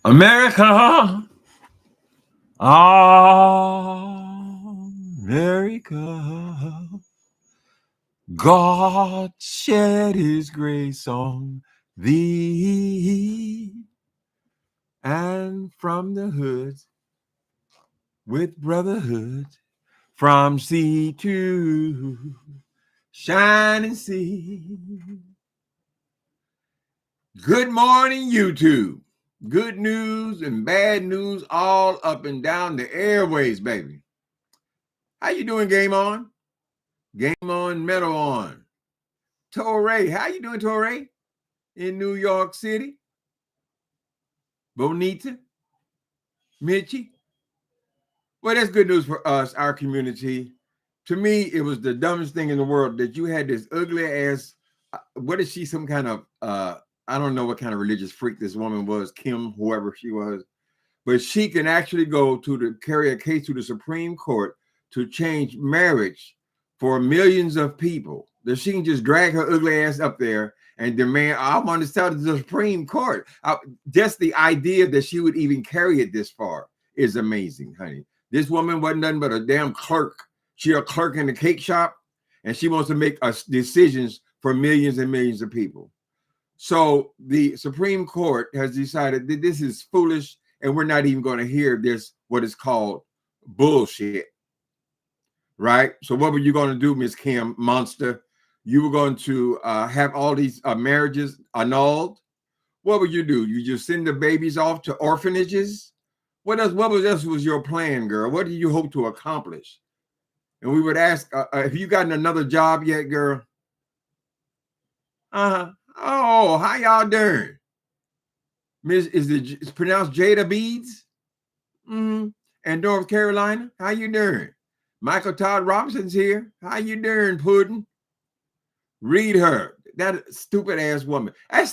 America, America, God shed his grace on thee, and from the hood, with brotherhood, from sea to shining sea. Good morning, YouTube. Good news and bad news all up and down the airways, baby. How you doing, Game On? Game On, Metal On. Torre, how you doing, Torre? In New York City? Bonita? Mitchie? Well, that's good news for us, our community. To me, it was the dumbest thing in the world that you had this ugly ass, what is she, some kind of, I don't know what kind of religious freak this woman was, Kim, whoever she was, but she can actually go to carry a case to the Supreme Court to change marriage for millions of people. That she can just drag her ugly ass up there and demand, I want to tell the Supreme Court. Just the idea that she would even carry it this far is amazing, honey. This woman wasn't nothing but a damn clerk. She a clerk in the cake shop, and she wants to make decisions for millions and millions of people. So the Supreme Court has decided that this is foolish, and we're not even going to hear this, what is called bullshit. Right? So what were you going to do, Miss Kim, monster? You were going to have all these marriages annulled? What would you do? You just send the babies off to orphanages? What else was your plan, girl? What did you hope to accomplish? And we would ask, have you gotten another job yet, girl? Oh, how y'all doing? Miss, it's pronounced Jada Beads? And North Carolina, how you doing? Michael Todd Robinson's here. How you doing, Puddin'? Read her. That stupid ass woman. That's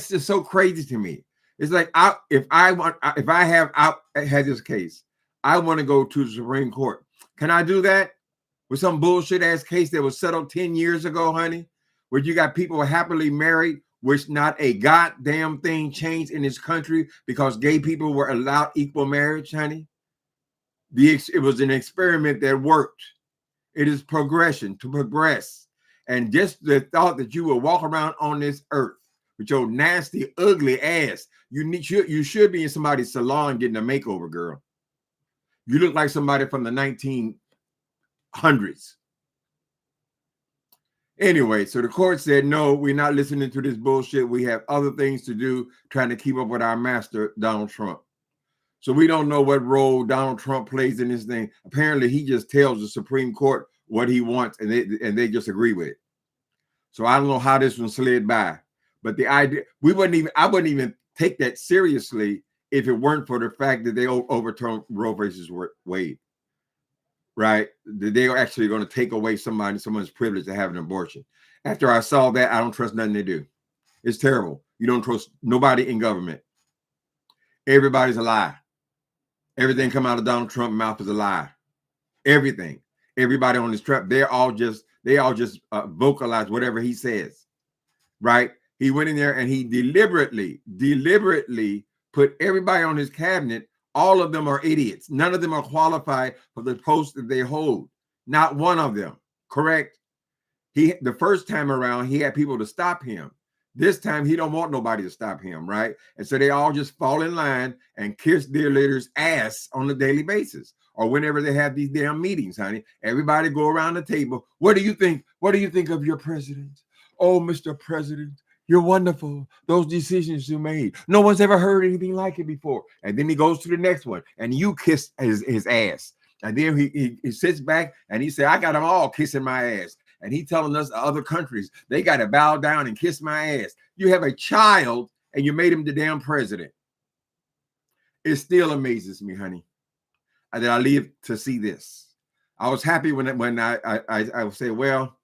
just so crazy to me. It's like if I had this case, I want to go to the Supreme Court. Can I do that with some bullshit ass case that was settled 10 years ago, honey? Where you got people happily married, which not a goddamn thing changed in this country because gay people were allowed equal marriage, honey. It was an experiment that worked. It is progression to progress. And just the thought that you will walk around on this earth with your nasty, ugly ass, you should be in somebody's salon getting a makeover, girl. You look like somebody from the 1900s. Anyway, so the court said, no, we're not listening to this bullshit. We have other things to do, trying to keep up with our master, Donald Trump. So we don't know what role Donald Trump plays in this thing. Apparently, he just tells the Supreme Court what he wants, and they just agree with it. So I don't know how this one slid by. But the idea, I wouldn't even take that seriously if it weren't for the fact that they overturned Roe versus Wade. Right? They are actually going to take away someone's privilege to have an abortion. After I saw that, I don't trust nothing they do. It's terrible. You don't trust nobody in government. Everybody's a lie. Everything come out of Donald Trump's mouth is a lie. Everything. Everybody on this trap, they all just vocalize whatever he says. Right? He went in there and he deliberately put everybody on his cabinet. All of them are idiots. None of them are qualified for the post that they hold. Not one of them. Correct? The first time around, he had people to stop him. This time, he don't want nobody to stop him, right? And so they all just fall in line and kiss their leader's ass on a daily basis. Or whenever they have these damn meetings, honey. Everybody go around the table. What do you think? What do you think of your president? Oh, Mr. President, you're wonderful. Those decisions you made. No one's ever heard anything like it before. And then he goes to the next one, and you kiss his ass. And then he sits back, and he said, I got them all kissing my ass. And he telling us other countries, they got to bow down and kiss my ass. You have a child, and you made him the damn president. It still amazes me, honey, that I live to see this. I was happy when I would say, well,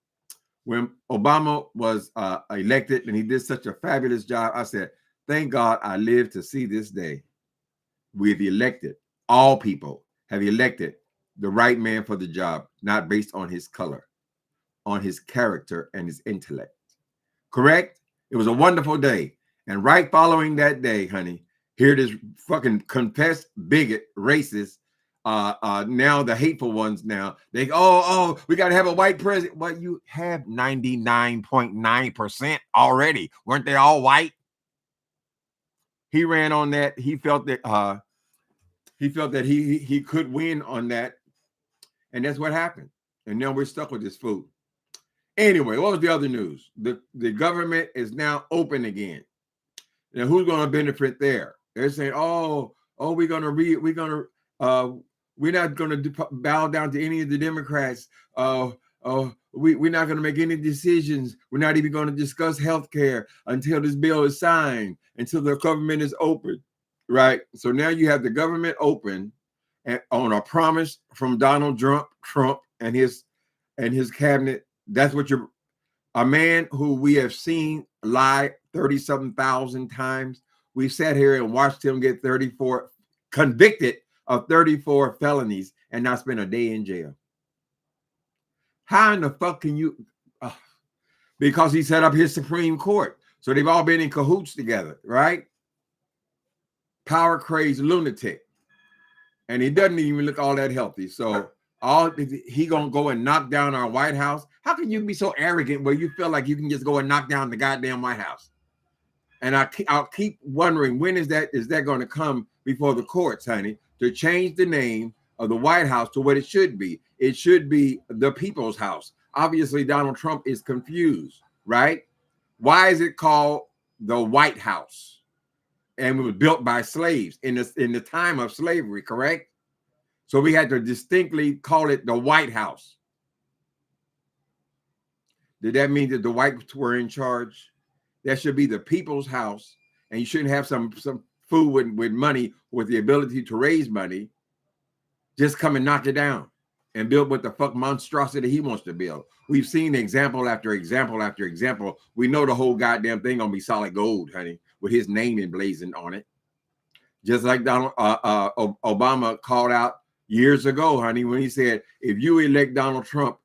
when Obama was elected and he did such a fabulous job, I said, thank God I lived to see this day. We've elected all people have elected the right man for the job, not based on his color, on his character and his intellect. Correct? It was a wonderful day. And right following that day, honey, here this fucking confessed bigot, racist, now the hateful ones now, we got to have a white president. Well, you have 99.9% already. Weren't they all white? He ran on that. He felt that he could win on that. And that's what happened. And now we're stuck with this food. Anyway, what was the other news? The government is now open again. Now, who's going to benefit there? They're saying, we're not going to bow down to any of the Democrats. We're not going to make any decisions. We're not even going to discuss health care until this bill is signed, until the government is open, right? So now you have the government open on a promise from Donald Trump and his cabinet. That's what a man who we have seen lie 37,000 times. We sat here and watched him get convicted of 34 felonies and not spend a day in jail. How in the fuck can you? Because he set up his Supreme Court. So they've all been in cahoots together, right? Power crazed lunatic. And he doesn't even look all that healthy. So he gonna go and knock down our White House. How can you be so arrogant where you feel like you can just go and knock down the goddamn White House? And I'll keep wondering, when is that going to come before the courts, honey, to change the name of the White House to what it should be? It should be the People's House. Obviously, Donald Trump is confused, right? Why is it called the White House? And it was built by slaves in the time of slavery, correct? So we had to distinctly call it the White House. Did that mean that the whites were in charge? That should be the people's house, and you shouldn't have some fool with money, with the ability to raise money, just come and knock it down and build what the fuck monstrosity he wants to build. We've seen example after example after example. We know the whole goddamn thing gonna be solid gold, honey, with his name emblazoned on it. Just like Obama called out years ago, honey, when he said, if you elect Donald Trump,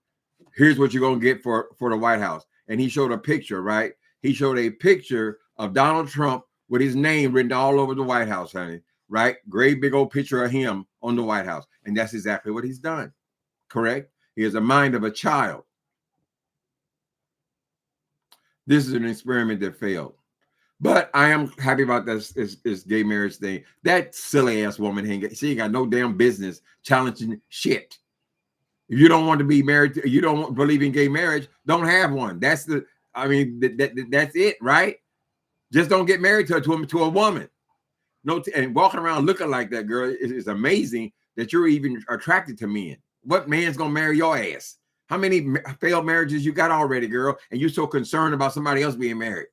here's what you're gonna get for the White House. And he showed a picture, right? He showed a picture of Donald Trump with his name written all over the White House, honey, right? Great big old picture of him on the White House. And that's exactly what he's done, correct? He has a mind of a child. This is an experiment that failed. But I am happy about this gay marriage thing. That silly ass woman, she ain't got no damn business challenging shit. If you don't want to be married, you don't believe in gay marriage, don't have one. That's it, right? Just don't get married to a woman. No, and walking around looking like that, girl, is amazing that you're even attracted to men. What man's gonna marry your ass? How many failed marriages you got already, girl? And you're so concerned about somebody else being married.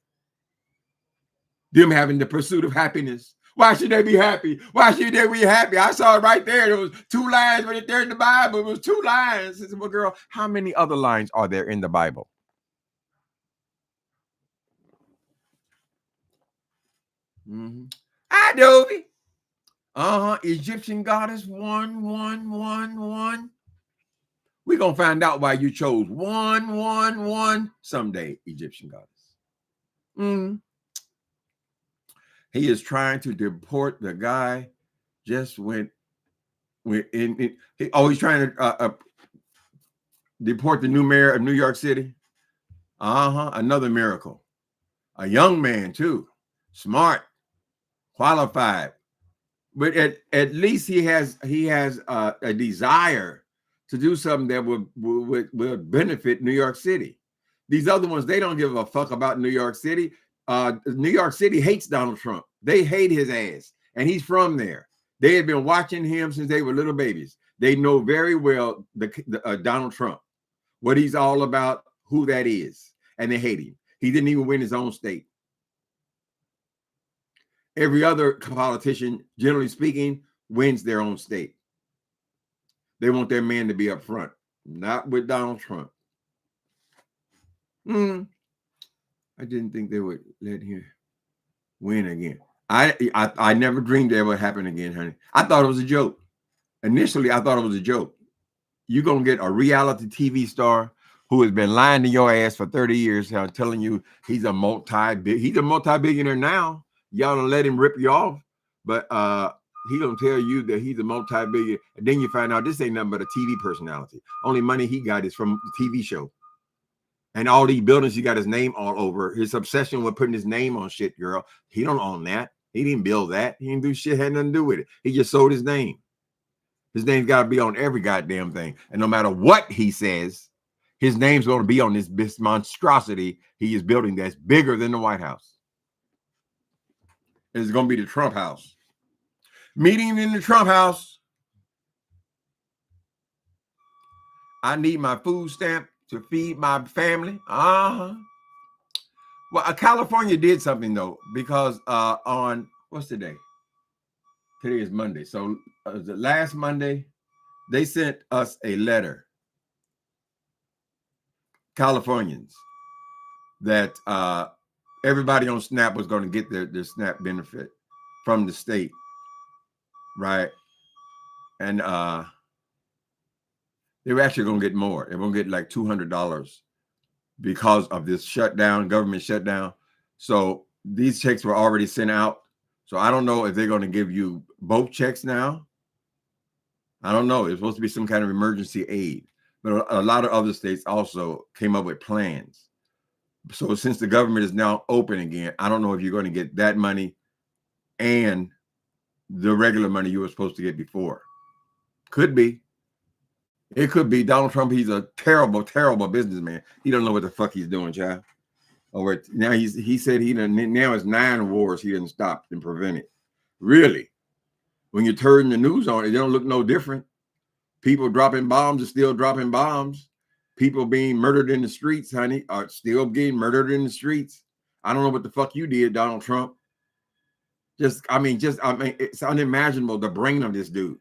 Them having the pursuit of happiness. Why should they be happy? Why should they be happy? I saw it right there. There was 2 lines right there in the Bible. It was 2 lines. I said, well, girl, how many other lines are there in the Bible? Hi, Dovey. Egyptian goddess 11111. We're gonna find out why you chose 111 someday, Egyptian goddess. He is trying to deport the guy. Just he's trying to deport the new mayor of New York City. Another miracle. A young man too, smart, qualified, but at least he has a desire to do something that will benefit New York City. These other ones, they don't give a fuck about New York City. New York City hates Donald Trump. They hate his ass, and he's from there. They had been watching him since they were little babies. They know very well Donald Trump, what he's all about, who that is, and they hate him. He didn't even win his own state. Every other politician, generally speaking, wins their own state. They want their man to be up front, not with Donald Trump. I didn't think they would let him win again. I never dreamed that would happen again, honey. I thought it was a joke. Initially, I thought it was a joke. You're going to get a reality TV star who has been lying to your ass for 30 years, telling you he's a multi-billionaire now. Y'all don't let him rip you off, but he gonna tell you that he's a multi-billionaire, and then you find out this ain't nothing but a TV personality. Only money he got is from the TV show. And all these buildings, he got his name all over. His obsession with putting his name on shit, girl. He don't own that. He didn't build that. He didn't do shit, had nothing to do with it. He just sold his name. His name's got to be on every goddamn thing. And no matter what he says, his name's going to be on this monstrosity he is building that's bigger than the White House. It's going to be the Trump house. Meeting in the Trump house. I need my food stamp to feed my family. Well, California did something, though, because on, what's today? Today is Monday. So the last Monday, they sent us a letter, Californians, that everybody on SNAP was going to get their SNAP benefit from the state, right? And they were actually going to get more. They're going to get like $200 because of this shutdown, government shutdown. So these checks were already sent out. So I don't know if they're going to give you both checks now. I don't know. It's supposed to be some kind of emergency aid. But a lot of other states also came up with plans. So since the government is now open again, I don't know if you're going to get that money and the regular money you were supposed to get before. Could be. It could be. Donald Trump, he's a terrible, terrible businessman. He don't know what the fuck he's doing, child. Or now he said now it's 9 wars he didn't stop and prevent it. Really? When you turn the news on, it don't look no different. People dropping bombs are still dropping bombs. People being murdered in the streets, honey, are still getting murdered in the streets. I don't know what the fuck you did, Donald Trump. I mean, it's unimaginable, the brain of this dude.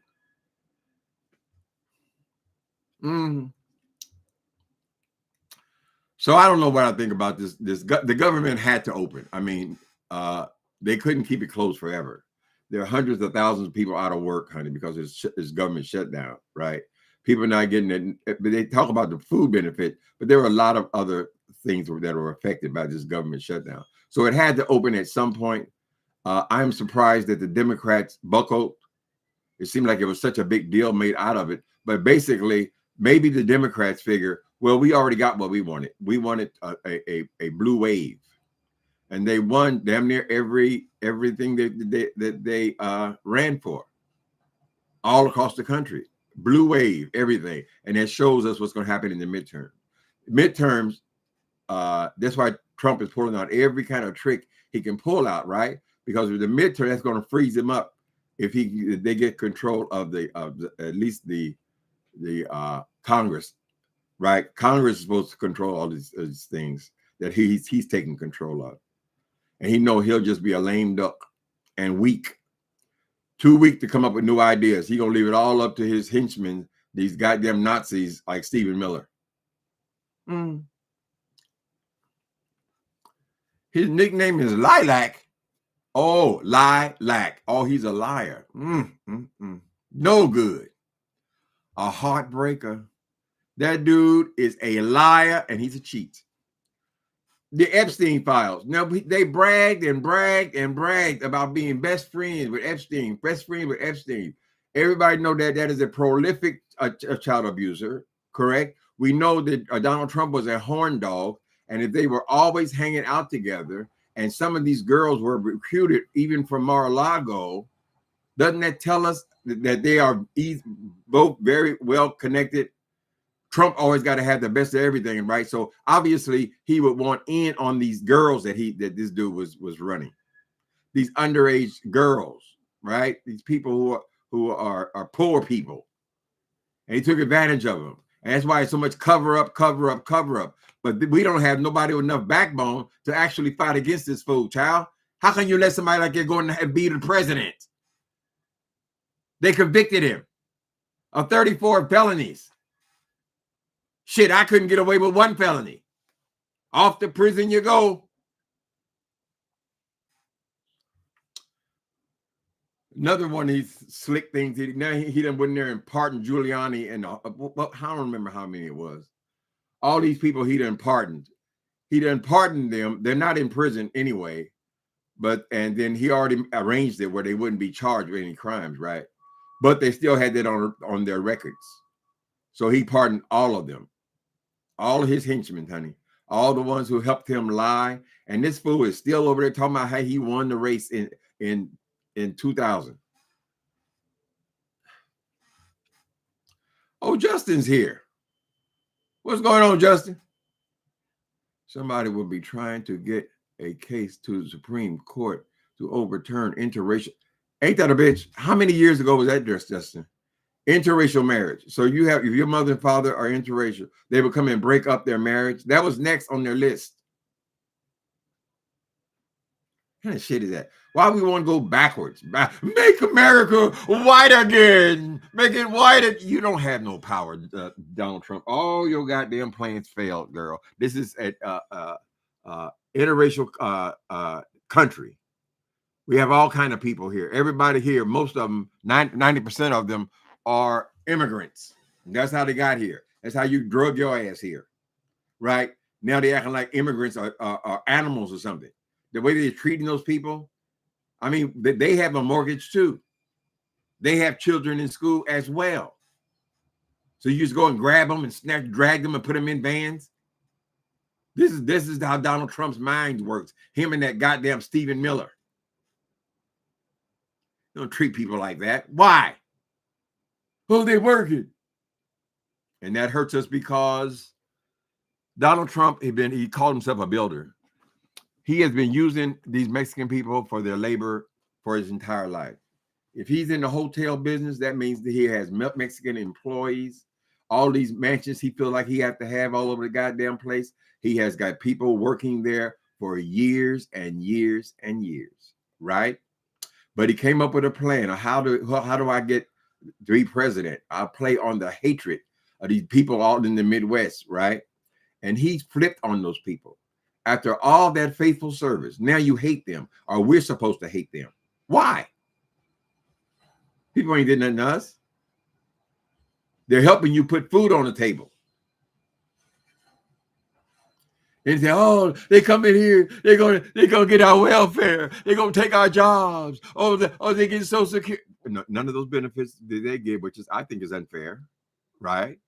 So I don't know what I think about this. The government had to open. I mean, they couldn't keep it closed forever. There are hundreds of thousands of people out of work, honey, because it's government shutdown, right? People are not getting it. But they talk about the food benefit, but there are a lot of other things that are affected by this government shutdown. So it had to open at some point. I'm surprised that the Democrats buckled. It seemed like it was such a big deal made out of it. But basically, maybe the Democrats figure, well, we already got what we wanted. We wanted a blue wave. And they won damn near everything that they ran for all across the country. Blue wave, everything. And that shows us what's going to happen in the midterm. Midterms, that's why Trump is pulling out every kind of trick he can pull out, right? Because with the midterm, that's going to freeze him up if they get control of at least the Congress, right? Congress is supposed to control all these things that he's taking control of. And he'll just be a lame duck and weak. Too weak to come up with new ideas. He's going to leave it all up to his henchmen, these goddamn Nazis like Stephen Miller. His nickname is Lilac. Oh, Lilac. Oh, he's a liar. No good. A heartbreaker. That dude is a liar and he's a cheat. The Epstein files. Now, they bragged and bragged and bragged about being best friends with Epstein. Everybody know that is a prolific child abuser, correct? We know that Donald Trump was a horn dog, and if they were always hanging out together, and some of these girls were recruited even from Mar-a-Lago, doesn't that tell us that they are both very well connected? Trump always got to have the best of everything, right? So obviously he would want in on these girls that this dude was running, these underage girls, right? These people who are poor people, and he took advantage of them, and that's why it's so much cover up. But we don't have nobody with enough backbone to actually fight against this fool, child. How can you let somebody like that go and be the president? They convicted him of 34 felonies. Shit, I couldn't get away with 1 felony. Off to prison you go. Another one of these slick things. Now he done went in there and pardoned Giuliani and I don't remember how many it was. All these people he done pardoned. He done pardoned them. They're not in prison anyway. And then he already arranged it where they wouldn't be charged with any crimes, right? But they still had that on their records. So he pardoned all of them, all of his henchmen, honey, all the ones who helped him lie. And this fool is still over there talking about how he won the race in 2000. Oh, Justin's here. What's going on, Justin? Somebody will be trying to get a case to the Supreme Court to overturn interracial. Ain't that a bitch? How many years ago was that, Justin? Interracial marriage. So if your mother and father are interracial, they would come and break up their marriage. That was next on their list. What kind of shit is that? Why we want to go backwards? Make America white again. Make it white. You don't have no power, Donald Trump. All your goddamn plans failed, girl. This is an interracial country. We have all kind of people here. Everybody here, most of them, 90% of them are immigrants. That's how they got here. That's how you drug your ass here, right? Now they're acting like immigrants are animals or something. The way they're treating those people, I mean, they have a mortgage too. They have children in school as well. So you just go and grab them and drag them and put them in vans. This is how Donald Trump's mind works. Him and that goddamn Stephen Miller. Don't treat people like that. Why? Oh, they're working. And that hurts us because Donald Trump, he called himself a builder. He has been using these Mexican people for their labor for his entire life. If he's in the hotel business, that means that he has Mexican employees. All these mansions he feels like he has to have all over the goddamn place. He has got people working there for years and years and years, right? But he came up with a plan of how do I get to be president? I'll play on the hatred of these people all in the Midwest, right? And he flipped on those people. After all that faithful service, now you hate them, or we're supposed to hate them. Why? People ain't did nothing to us. They're helping you put food on the table. And say, oh, they come in here, they're gonna get our welfare, they're gonna take our jobs. They get Social Security. No, none of those benefits did they get, which I think is unfair, right?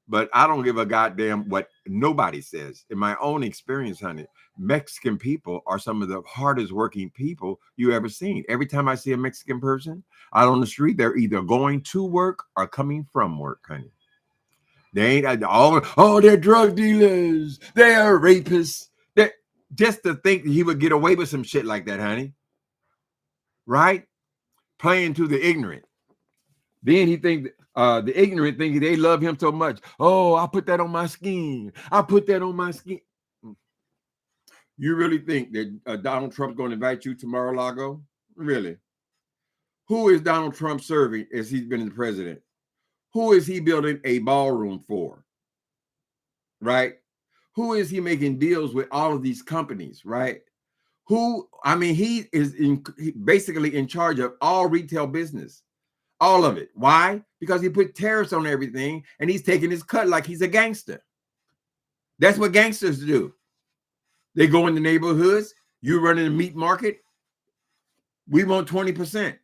But I don't give a goddamn what nobody says. In my own experience, honey, Mexican people are some of the hardest working people you ever seen. Every time I see a Mexican person out on the street, they're either going to work or coming from work, honey. They ain't they're drug dealers. They are rapists. Just to think that he would get away with some shit like that, honey. Right? Playing to the ignorant. Then he thinks the ignorant think they love him so much. Oh, I put that on my skin. I put that on my skin. You really think that Donald Trump's going to invite you to Mar-a-Lago? Really? Who is Donald Trump serving as he's been the president? Who is he building a ballroom for? Right? Who is he making deals with all of these companies? Right? He is basically in charge of all retail business. All of it. Why? Because he put tariffs on everything and he's taking his cut like he's a gangster. That's what gangsters do. They go in the neighborhoods. You run in the meat market. We want 20%.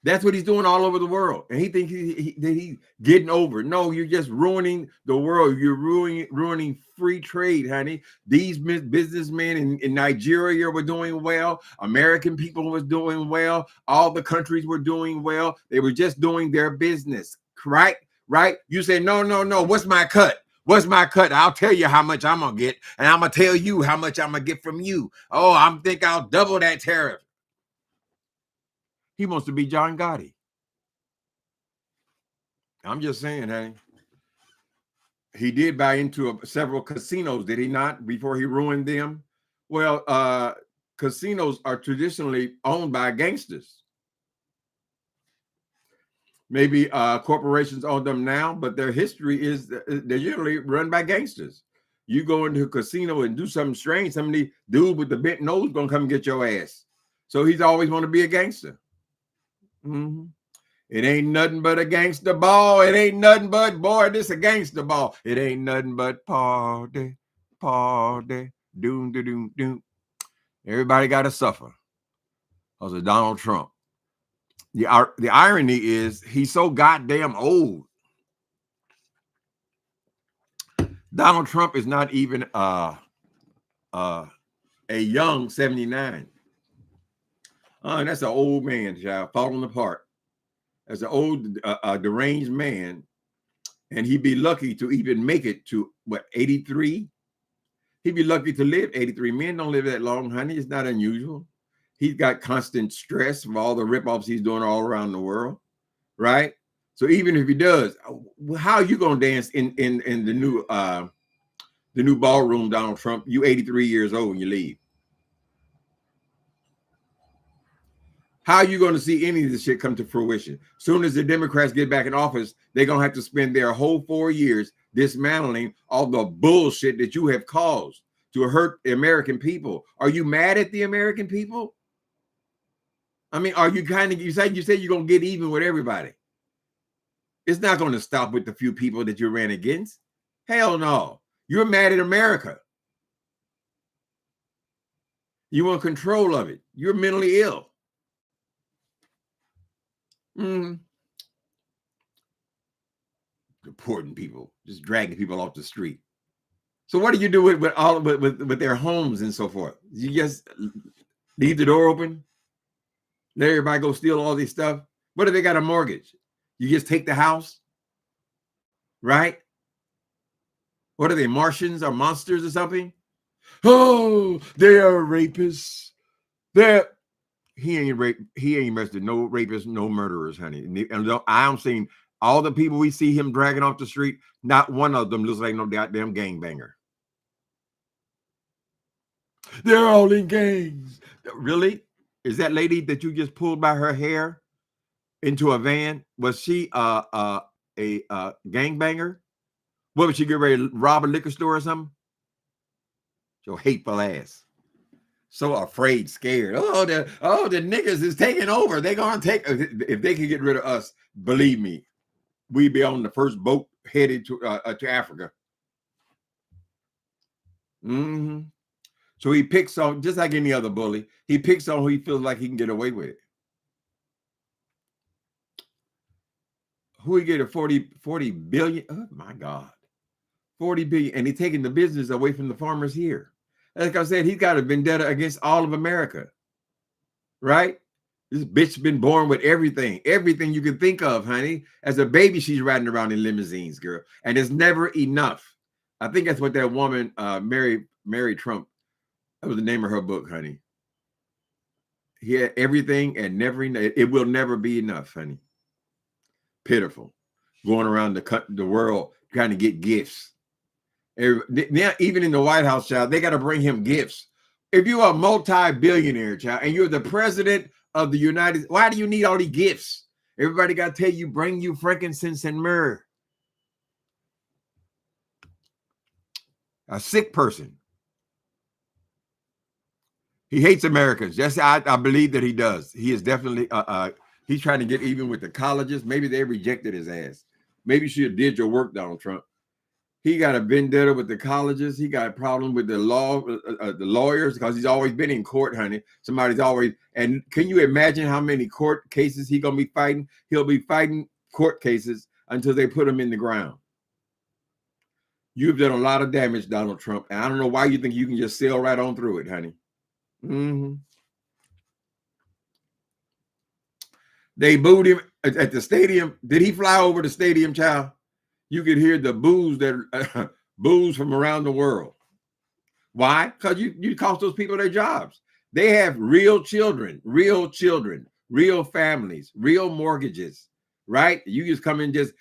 That's what he's doing all over the world. And he thinks he's getting over. No, you're just ruining the world. You're ruining free trade, honey. These businessmen in Nigeria were doing well. American people was doing well. All the countries were doing well. They were just doing their business, right? Right? You say, no. What's my cut? What's my cut? I'll tell you how much I'm going to get. And I'm going to tell you how much I'm going to get from you. Oh, I think I'll double that tariff. He wants to be John Gotti. I'm just saying, hey. He did buy into several casinos, did he not, before he ruined them? Well, casinos are traditionally owned by gangsters. Maybe corporations own them now, but their history is they're usually run by gangsters. You go into a casino and do something strange, somebody dude with the bent nose gonna come and get your ass. So he's always want to be a gangster. Mm-hmm. It ain't nothing but a gangster ball. It ain't nothing but, boy, this a gangster ball. It ain't nothing but party, party, doom, doom, doom, doom. Everybody got to suffer because of Donald Trump. The irony is he's so goddamn old. Donald Trump is not even a young 79. That's an old man, child, falling apart. That's an old, deranged man. And he'd be lucky to even make it to, what, 83? He'd be lucky to live 83. Men don't live that long, honey. It's not unusual. He's got constant stress from all the rip-offs he's doing all around the world, right? So even if he does, how are you going to dance in the new ballroom, Donald Trump? You 83 years old and you leave. How are you going to see any of this shit come to fruition? Soon as the Democrats get back in office, they're going to have to spend their whole 4 years dismantling all the bullshit that you have caused to hurt the American people. Are you mad at the American people? I mean, are you you said you're going to get even with everybody. It's not going to stop with the few people that you ran against. Hell no. You're mad at America. You want control of it. You're mentally ill. Deporting people, just dragging people off the street. So what do you do with their homes and so forth? You just leave the door open, let everybody go steal all this stuff? What if they got a mortgage? You just take the house, right? What are they, Martians or monsters or something? Oh, they are rapists. He ain't arrested no rapists, no murderers, honey. And I'm saying all the people we see him dragging off the street, not one of them looks like no goddamn gangbanger. They're all in gangs. Really? Is that lady that you just pulled by her hair into a van? Was she a gangbanger? What, would she get ready to rob a liquor store or something? Your hateful ass. So afraid, scared. Oh, the niggas is taking over. They're gonna take, if they can get rid of us, believe me, we'd be on the first boat headed to Africa. Mm-hmm. So he picks on, just like any other bully, he picks on who he feels like he can get away with it. Who he get a 40 billion? Oh my God. 40 billion. And he's taking the business away from the farmers here. Like I said, he's got a vendetta against all of America. Right? This bitch been born with everything you can think of, honey. As a baby, she's riding around in limousines, girl. And it's never enough. I think that's what that woman, Mary Trump, that was the name of her book, honey. He had everything and never enough. It will never be enough, honey. Pitiful. Going around the world trying to get gifts. Now, even in the White House, child, they got to bring him gifts. If you're a multi-billionaire, child, and you're the president of the United, why do you need all these gifts? Everybody got to tell you, bring you frankincense and myrrh. A sick person. He hates Americans. Yes, I believe that he does. He is definitely, he's trying to get even with the colleges. Maybe they rejected his ass. Maybe you should have did your work, Donald Trump. He got a vendetta with the colleges. He got a problem with the lawyers, because he's always been in court, honey. Somebody's always, and can you imagine how many court cases he's going to be fighting? He'll be fighting court cases until they put him in the ground. You've done a lot of damage, Donald Trump. And I don't know why you think you can just sail right on through it, honey. Mm-hmm. They booed him at the stadium. Did he fly over the stadium, child? You could hear the boos boos from around the world. Why? Because you cost those people their jobs. They have real children, real families, real mortgages, right? You just come in, just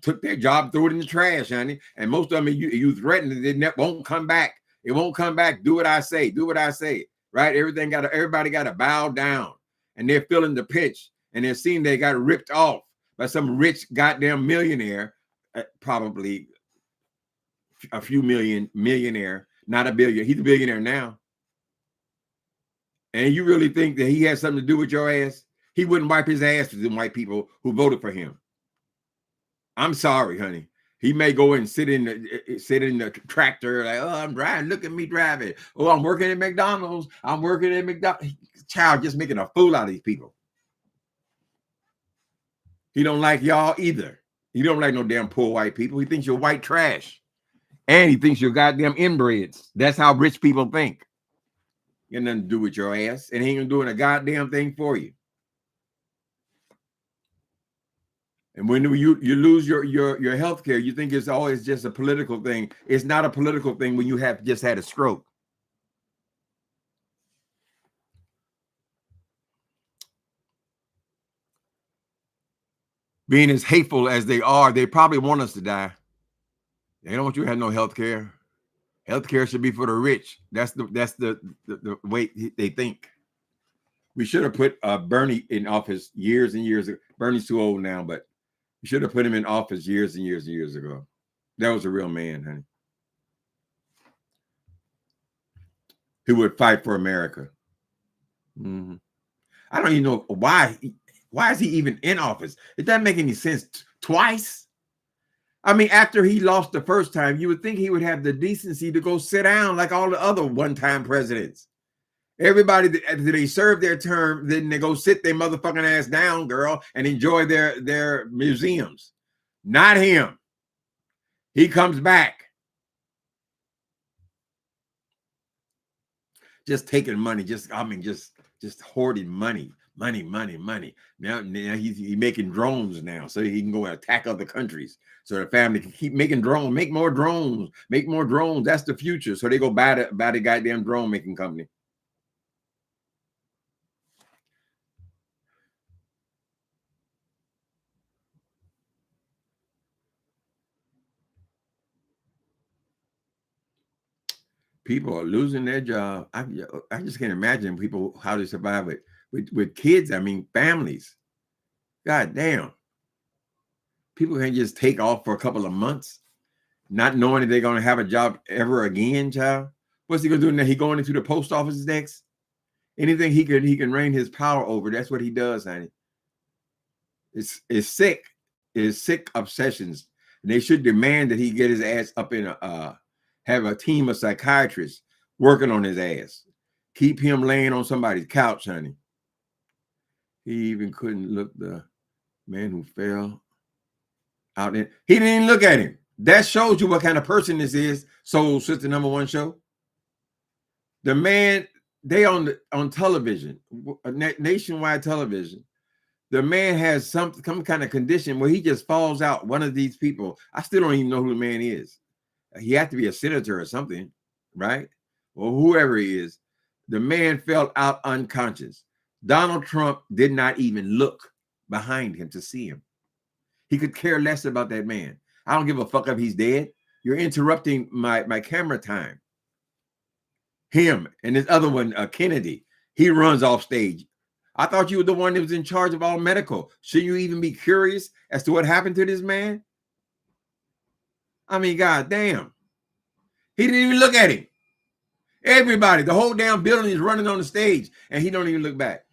took their job, threw it in the trash, honey. And most of them, you threatened it won't come back. It won't come back. Do what I say. Do what I say. Right? Everybody got to bow down, and they're feeling the pinch, and they're seeing they got ripped off by some rich goddamn millionaire, probably a few millionaire, not a billion. He's a billionaire now. And you really think that he has something to do with your ass? He wouldn't wipe his ass with them white people who voted for him. I'm sorry, honey. He may go and sit in the tractor like, oh, I'm driving. Look at me driving. Oh, I'm working at McDonald's. I'm working at McDonald's. Child, just making a fool out of these people. He don't like y'all either. He don't like no damn poor white people. He thinks you're white trash. And he thinks you're goddamn inbreds. That's how rich people think. You got nothing to do with your ass. And he ain't doing a goddamn thing for you. And when you lose your health care, you think it's always just a political thing. It's not a political thing when you have just had a stroke. Being as hateful as they are, they probably want us to die. They don't want you to have no health care. Health care should be for the rich. That's the way they think. We should have put Bernie in office years and years ago. Bernie's too old now, but we should have put him in office years and years and years ago. That was a real man, honey. He would fight for America. Mm-hmm. I don't even know why. Why is he even in office? It doesn't make any sense. Twice. I mean, after he lost the first time, you would think he would have the decency to go sit down like all the other one-time presidents. Everybody that they serve their term, then they go sit their motherfucking ass down, girl, and enjoy their museums. Not him. He comes back. Just taking money, just hoarding money. Now he's making drones now, so he can go and attack other countries. So the family can keep making drones, make more drones. That's the future. So they go buy the goddamn drone making company. People are losing their job. I just can't imagine people how they survive it with kids. I mean, families. God damn. People can just take off for a couple of months, not knowing that they're going to have a job ever again, child. What's he going to do now? He going into the post office next? Anything he can reign his power over. That's what he does, honey. It's sick. It's sick obsessions. And they should demand that he get his ass up in have a team of psychiatrists working on his ass. Keep him laying on somebody's couch, honey. He even couldn't look the man who fell out there. He didn't even look at him. That shows you what kind of person this is. Soul Sister #1 show. The man, they on television, nationwide television. The man has some kind of condition where he just falls out. One of these people, I still don't even know who the man is. He had to be a senator or something, right? Or whoever he is. The man fell out unconscious. Donald Trump did not even look behind him to see him. He could care less about that man. I don't give a fuck if he's dead. You're interrupting my camera time. Him and this other one, Kennedy, he runs off stage. I thought you were the one that was in charge of all medical. Should you even be curious as to what happened to this man? I mean, god damn. He didn't even look at him. Everybody, the whole damn building is running on the stage, and he don't even look back.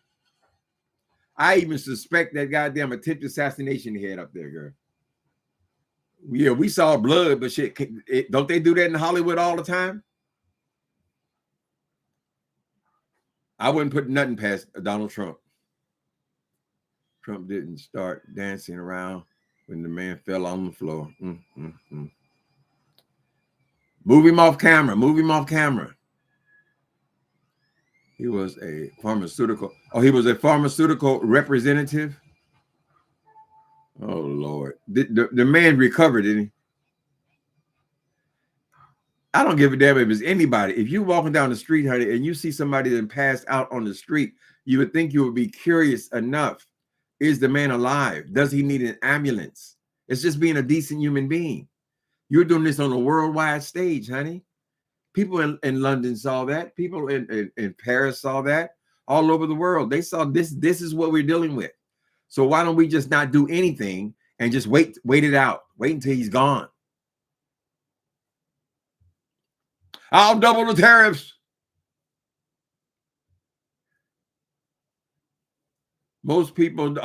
I even suspect that goddamn attempted assassination he had up there, girl. Yeah, we saw blood, but shit, don't they do that in Hollywood all the time? I wouldn't put nothing past Donald Trump. Trump didn't start dancing around when the man fell on the floor. Move him off camera. Move him off camera. He was a pharmaceutical. Oh, he was a pharmaceutical representative. Oh, Lord. The man recovered, didn't he? I don't give a damn if it's anybody. If you're walking down the street, honey, and you see somebody that passed out on the street, you would think you would be curious enough. Is the man alive? Does he need an ambulance? It's just being a decent human being. You're doing this on a worldwide stage, honey. People in London saw that. People in Paris saw that. All over the world, they saw this. This is what we're dealing with. So why don't we just not do anything and just wait it out? Wait until he's gone. I'll double the tariffs. Most people,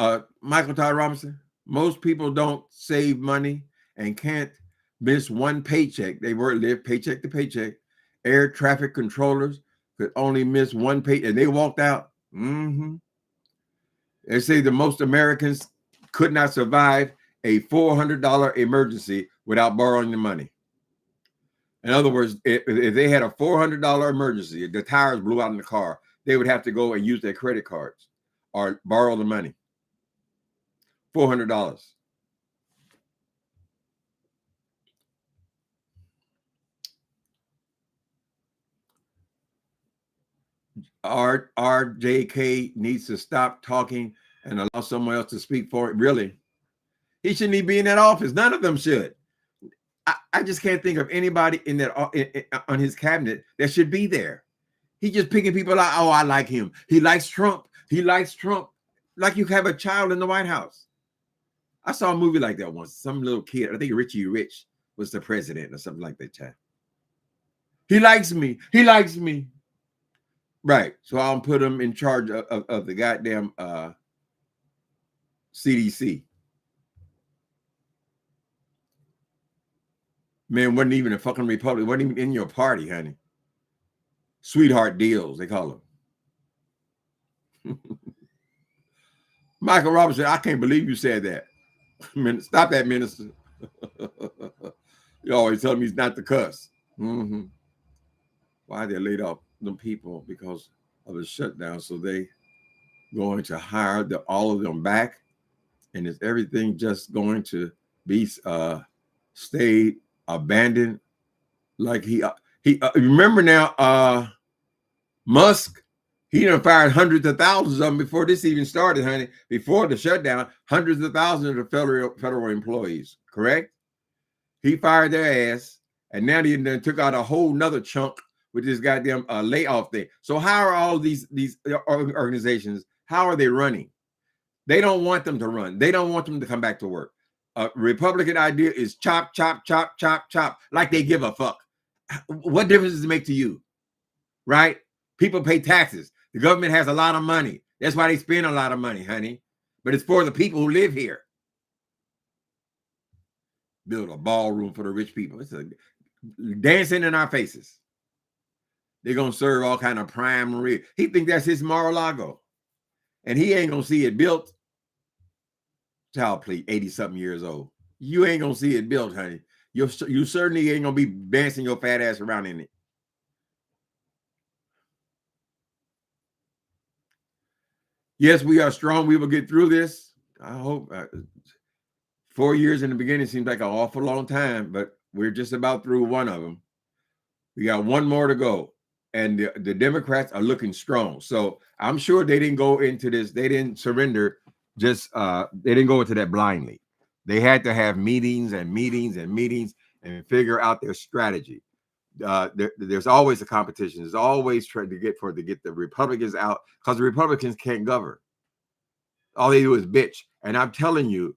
Michael Todd Robinson, most people don't save money and can't miss one paycheck. They live paycheck to paycheck. Air traffic controllers could only miss one pay, and they walked out. They say the most Americans could not survive a $400 emergency without borrowing the money. In other words, if they had a $400 emergency, the tires blew out in the car, they would have to go and use their credit cards or borrow the money. $400. RJK needs to stop talking and allow someone else to speak for it. Really? He shouldn't even be in that office. None of them should. I just can't think of anybody in that on his cabinet that should be there. He's just picking people out. Oh, I like him. He likes Trump. He likes Trump. Like you have a child in the White House. I saw a movie like that once. Some little kid, I think Richie Rich was the president or something like that. Child. He likes me. He likes me. Right. So I'll put him in charge of the goddamn CDC. Man, wasn't even a fucking Republican. Wasn't even in your party, honey. Sweetheart deals, they call them. Michael Robinson, I can't believe you said that. Stop that, minister. You always tell me he's not the cuss. Why they laid off them people? Because of the shutdown. So they going to hire all of them back. And is everything just going to be stayed abandoned? Like he remember now, Musk, he done fired hundreds of thousands of them before this even started, honey. Before the shutdown, hundreds of thousands of federal employees, correct? He fired their ass, and now he then took out a whole nother chunk with this goddamn layoff thing. So how are all these organizations, how are they running? They don't want them to run. They don't want them to come back to work. Republican idea is chop, chop, chop, chop, chop, like they give a fuck. What difference does it make to you? Right? People pay taxes. The government has a lot of money. That's why they spend a lot of money, honey. But it's for the people who live here. Build a ballroom for the rich people. It's dancing in our faces. They're going to serve all kind of prime rib. He think that's his Mar-a-Lago. And he ain't going to see it built. Child plea, 80-something years old. You ain't going to see it built, honey. You certainly ain't going to be dancing your fat ass around in it. Yes, we are strong. We will get through this. I hope. 4 years in the beginning seems like an awful long time, but we're just about through one of them. We got one more to go. And the Democrats are looking strong. So I'm sure they didn't go into this. They didn't surrender. Just they didn't go into that blindly. They had to have meetings and meetings and meetings and figure out their strategy. There's always a competition. There's always trying to get the Republicans out because the Republicans can't govern. All they do is bitch. And I'm telling you,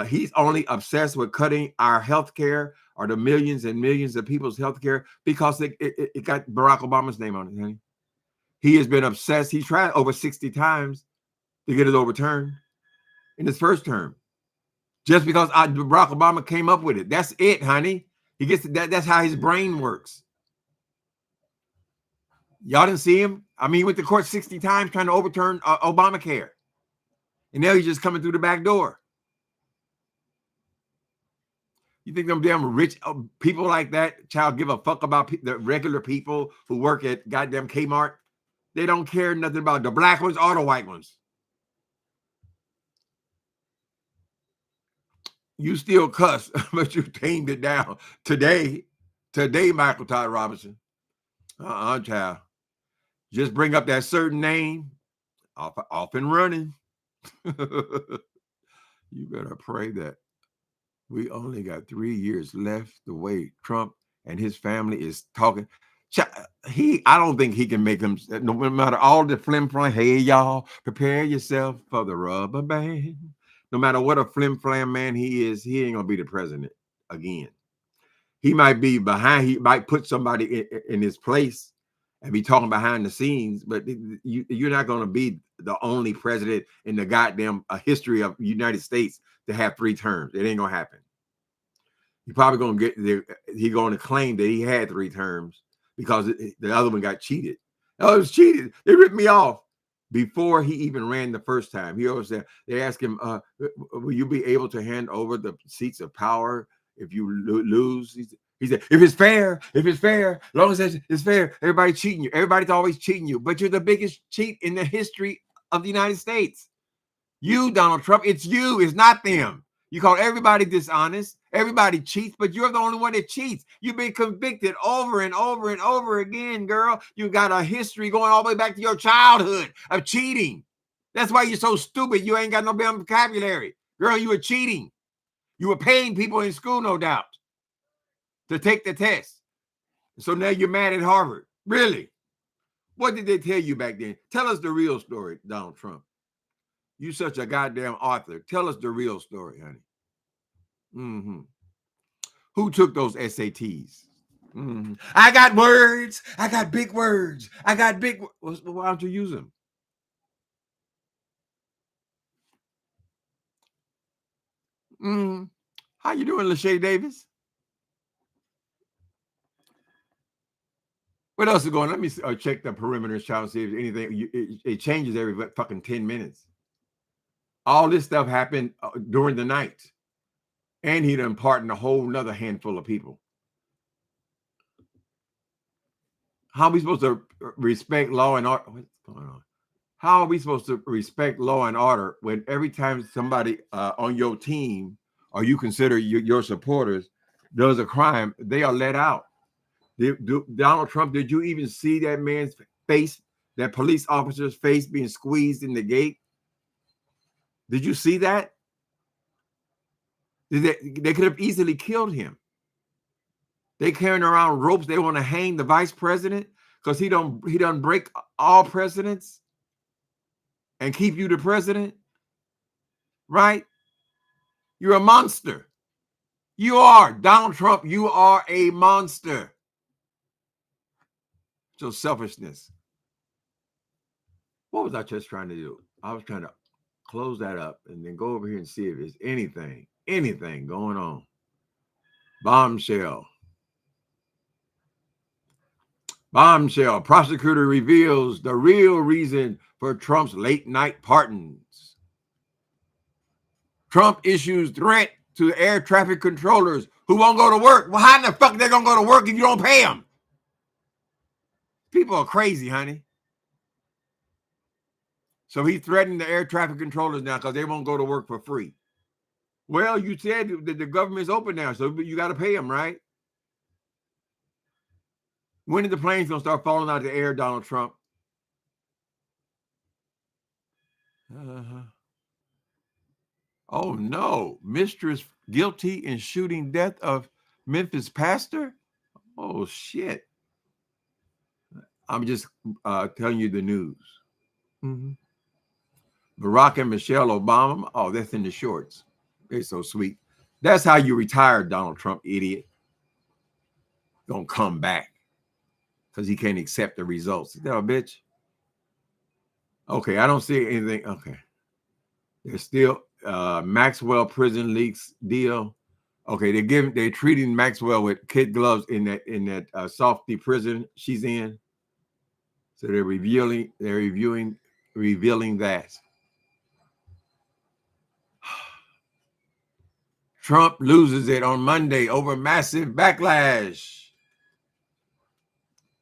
he's only obsessed with cutting our health care or the millions and millions of people's health care because it got Barack Obama's name on it, honey. He has been obsessed. He tried over 60 times to get it overturned in his first term. Just because Barack Obama came up with it. That's it, honey. He gets that. That's how his brain works. Y'all didn't see him? I mean, he went to court 60 times trying to overturn Obamacare. And now he's just coming through the back door. You think them damn rich people like that, child, give a fuck about the regular people who work at goddamn Kmart? They don't care nothing about the black ones or the white ones. You still cuss, but you tamed it down. Today, Michael Todd Robinson. Child. Just bring up that certain name, off and running. You better pray that we only got 3 years left the way Trump and his family is talking. I don't think he can make them, no matter all the flim-flam. Hey, y'all, prepare yourself for the rubber band. No matter what a flim-flam man he is, he ain't gonna be the president again. He might be behind. He might put somebody in his place, and be talking behind the scenes, but you're not going to be the only president in the goddamn history of the United States to have 3 terms. It ain't going to happen. You're probably going to get there. He's going to claim that he had 3 terms because the other one got cheated. Oh, it was cheated. They ripped me off before he even ran the first time. He always said, they asked him, will you be able to hand over the seats of power if you lose? He said, if it's fair, as long as it's fair, everybody's cheating you. Everybody's always cheating you, but you're the biggest cheat in the history of the United States. You, Donald Trump, it's you, it's not them. You call everybody dishonest. Everybody cheats, but you're the only one that cheats. You've been convicted over and over and over again, girl. You got a history going all the way back to your childhood of cheating. That's why you're so stupid. You ain't got no damn vocabulary. Girl, you were cheating. You were paying people in school, no doubt, to take the test. So now you're mad at Harvard. Really? What did they tell you back then? Tell us the real story, Donald Trump. You such a goddamn author. Tell us the real story, honey. Mm-hmm. Who took those SATs? Mm-hmm. I got words. I got big words. I got big. Why don't you use them? Mm-hmm. How you doing, Lachey Davis? What else is going on? Let me check the perimeter and see if anything. It changes every fucking 10 minutes. All this stuff happened during the night. And he done pardoned a whole nother handful of people. How are we supposed to respect law and order? What's going on? How are we supposed to respect law and order when every time somebody on your team or you consider your supporters does a crime, they are let out? Donald Trump, did you even see that man's face, that police officer's face being squeezed in the gate? Did you see that? They could have easily killed him. They carrying around ropes. They want to hang the vice president because he done break all precedents and keep you the president, right? You're a monster. You are. Donald Trump, you are a monster. So selfishness. What was I just trying to do? I was trying to close that up and then go over here and see if there's anything going on. Bombshell. Prosecutor reveals the real reason for Trump's late night pardons. Trump issues threat to air traffic controllers who won't go to work. Well, how in the fuck are they going to go to work if you don't pay them? People are crazy, honey. So he's threatening the air traffic controllers now because they won't go to work for free. Well, you said that the government's open now, so you got to pay them, right? When are the planes going to start falling out of the air, Donald Trump? Oh, no. Mistress guilty in shooting death of Memphis pastor? Oh, shit. I'm just telling you the news. Mm-hmm. Barack and Michelle Obama. Oh, that's in the shorts. They're so sweet. That's how you retire, Donald Trump, idiot. Don't come back because he can't accept the results. Is that a bitch? Okay, I don't see anything. Okay. There's still Maxwell prison leaks deal. Okay, they're treating Maxwell with kid gloves in that softy prison she's in. So they're revealing that. Trump loses it on Monday over massive backlash.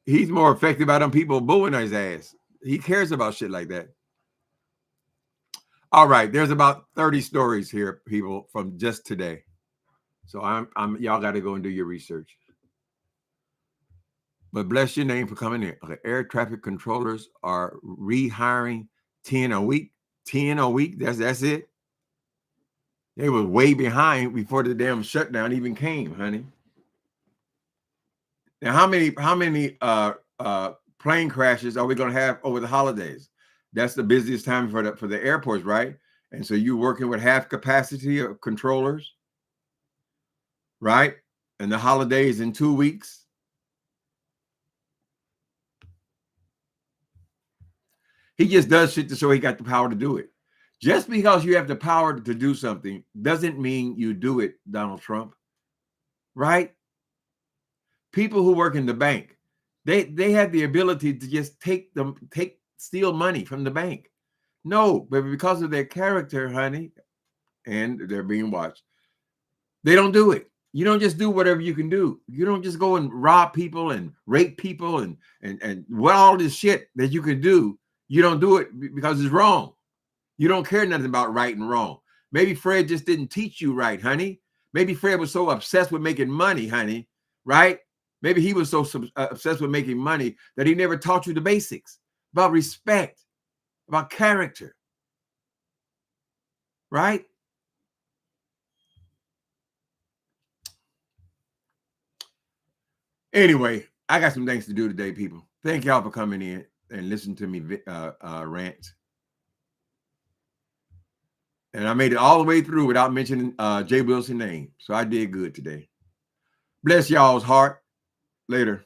He's more affected by them people booing his ass. He cares about shit like that. All right, there's about 30 stories here, people, from just today. So y'all got to go and do your research. But bless your name for coming in. Okay, air traffic controllers are rehiring 10 a week. 10 a week. That's it. They were way behind before the damn shutdown even came, honey. Now, how many plane crashes are we going to have over the holidays? That's the busiest time for the airports, right? And so you're working with half capacity of controllers, right? And the holidays in 2 weeks. He just does shit to show he got the power to do it. Just because you have the power to do something doesn't mean you do it, Donald Trump. Right? People who work in the bank, they have the ability to just steal money from the bank. No, but because of their character, honey, and they're being watched, they don't do it. You don't just do whatever you can do. You don't just go and rob people and rape people and what all this shit that you could do. You don't do it because it's wrong. You don't care nothing about right and wrong. Maybe Fred just didn't teach you right, honey. Maybe Fred was so obsessed with making money, honey, right? Maybe he was so obsessed with making money that he never taught you the basics about respect, about character, right? Anyway, I got some things to do today, people. Thank y'all for coming in and listening to me rant. And I made it all the way through without mentioning Jay Wilson's name. So I did good today. Bless y'all's heart. Later.